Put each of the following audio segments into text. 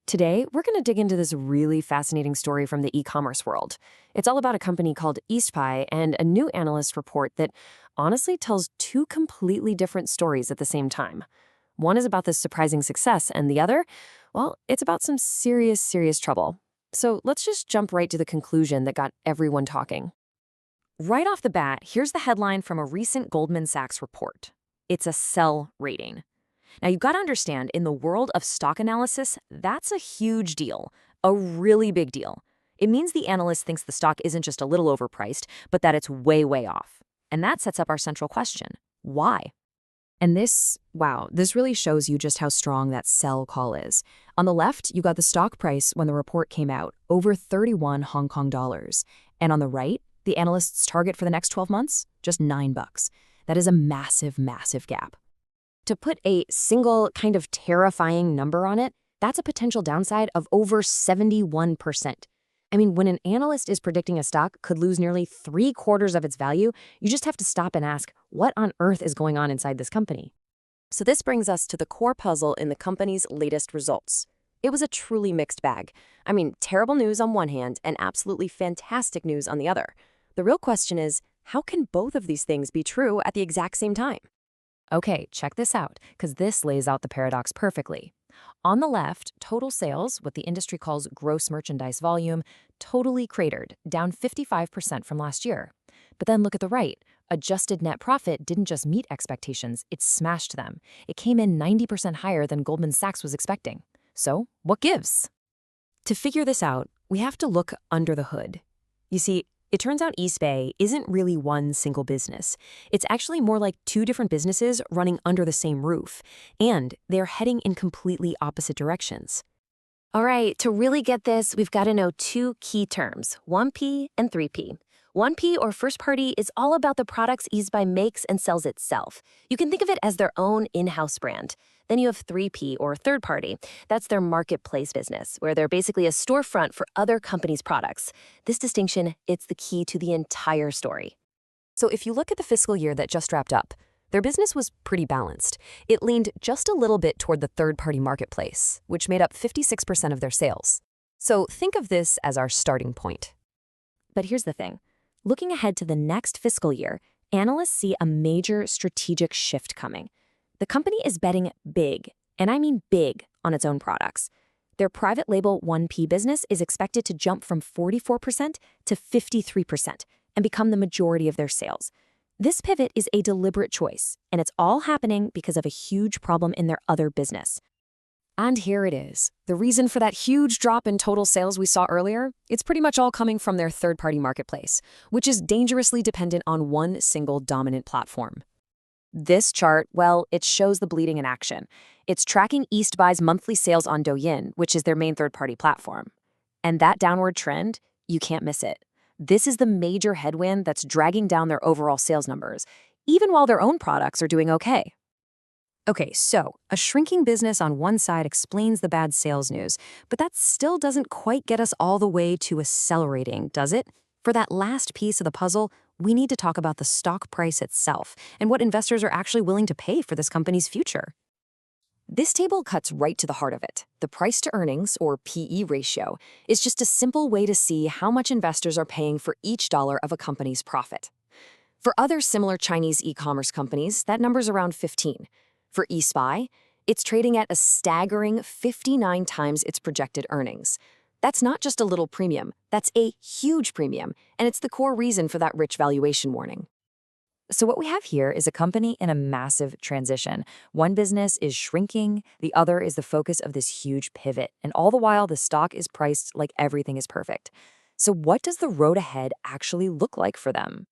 Today, we're going to dig into this really fascinating story from the e-commerce world. It's all about a company called Eastpie and a new analyst report that honestly tells two completely different stories at the same time. One is about this surprising success, and the other, well, it's about some serious trouble. So let's just jump right to the conclusion that got everyone talking. Right off the bat, here's the headline from a recent Goldman Sachs report. It's a sell rating. Now, you've got to understand, in the world of stock analysis, that's a huge deal, a really big deal. It means the analyst thinks the stock isn't just a little overpriced, but that it's way off. And that sets up our central question. Why? And this really shows you just how strong that sell call is. On the left, you got the stock price when the report came out, over 31 Hong Kong dollars. And on the right, the analyst's target for the next 12 months, just $9. That is a massive gap. To put a single kind of terrifying number on it, that's a potential downside of over 71%. I mean, when an analyst is predicting a stock could lose nearly 3/4 of its value, you just have to stop and ask, what on earth is going on inside this company? So this brings us to the core puzzle in the company's latest results. It was a truly mixed bag. I mean, terrible news on one hand and absolutely fantastic news on the other. The real question is, how can both of these things be true at the exact same time? Okay, check this out, because this lays out the paradox perfectly. On the left, total sales, what the industry calls gross merchandise volume, totally cratered, down 55% from last year. But then look at the right. Adjusted net profit didn't just meet expectations, it smashed them. It came in 90% higher than Goldman Sachs was expecting. So, what gives? To figure this out, we have to look under the hood. You see, it turns out Eastpie isn't really one single business. It's actually more like two different businesses running under the same roof, and they're heading in completely opposite directions. All right, to really get this, we've got to know two key terms, 1P and 3P. 1P, or first party, is all about the products Eastpie makes and sells itself. You can think of it as their own in-house brand. Then you have 3P, or third party. That's their marketplace business, where they're basically a storefront for other companies' products. This distinction, it's the key to the entire story. So if you look at the fiscal year that just wrapped up, their business was pretty balanced. It leaned just a little bit toward the third-party marketplace, which made up 56% of their sales. So think of this as our starting point. But here's the thing. Looking ahead to the next fiscal year, analysts see a major strategic shift coming. The company is betting big, and I mean big, on its own products. Their private label 1P business is expected to jump from 44% to 53% and become the majority of their sales. This pivot is a deliberate choice, and it's all happening because of a huge problem in their other business. And here it is. The reason for that huge drop in total sales we saw earlier, it's pretty much all coming from their third-party marketplace, which is dangerously dependent on one single dominant platform. This chart, well, it shows the bleeding in action. It's tracking Eastpie's monthly sales on Douyin, which is their main third-party platform. And that downward trend, you can't miss it. This is the major headwind that's dragging down their overall sales numbers, even while their own products are doing okay. Okay, so a shrinking business on one side explains the bad sales news, but that still doesn't quite get us all the way to accelerating, does it? For that last piece of the puzzle, we need to talk about the stock price itself and what investors are actually willing to pay for this company's future. This table cuts right to the heart of it. The price to earnings, or PE ratio, is just a simple way to see how much investors are paying for each dollar of a company's profit. For other similar Chinese e-commerce companies, that number's around 15. For Eastpie, it's trading at a staggering 59 times its projected earnings. That's not just a little premium, that's a huge premium, and it's the core reason for that rich valuation warning. So what we have here is a company in a massive transition. One business is shrinking, the other is the focus of this huge pivot, and all the while the stock is priced like everything is perfect. So what does the road ahead actually look like for them?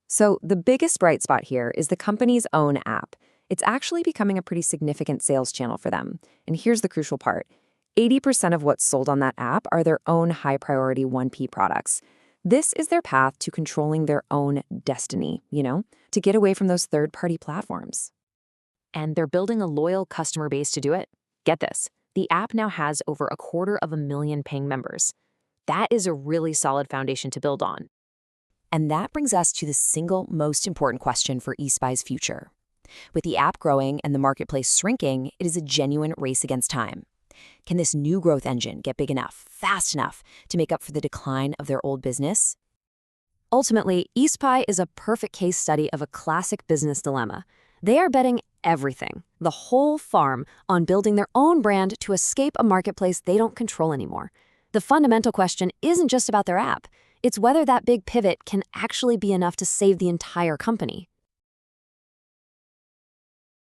So the biggest bright spot here is the company's own app. It's actually becoming a pretty significant sales channel for them. And here's the crucial part. 80% of what's sold on that app are their own high-priority 1P products. This is their path to controlling their own destiny, to get away from those third-party platforms. And they're building a loyal customer base to do it. Get this, the app now has over 250,000 paying members. That is a really solid foundation to build on. And that brings us to the single most important question for Eastpie's future. With the app growing and the marketplace shrinking, it is a genuine race against time. Can this new growth engine get big enough, fast enough, to make up for the decline of their old business? Ultimately, EastPie is a perfect case study of a classic business dilemma. They are betting everything, the whole farm, on building their own brand to escape a marketplace they don't control anymore. The fundamental question isn't just about their app. It's whether that big pivot can actually be enough to save the entire company.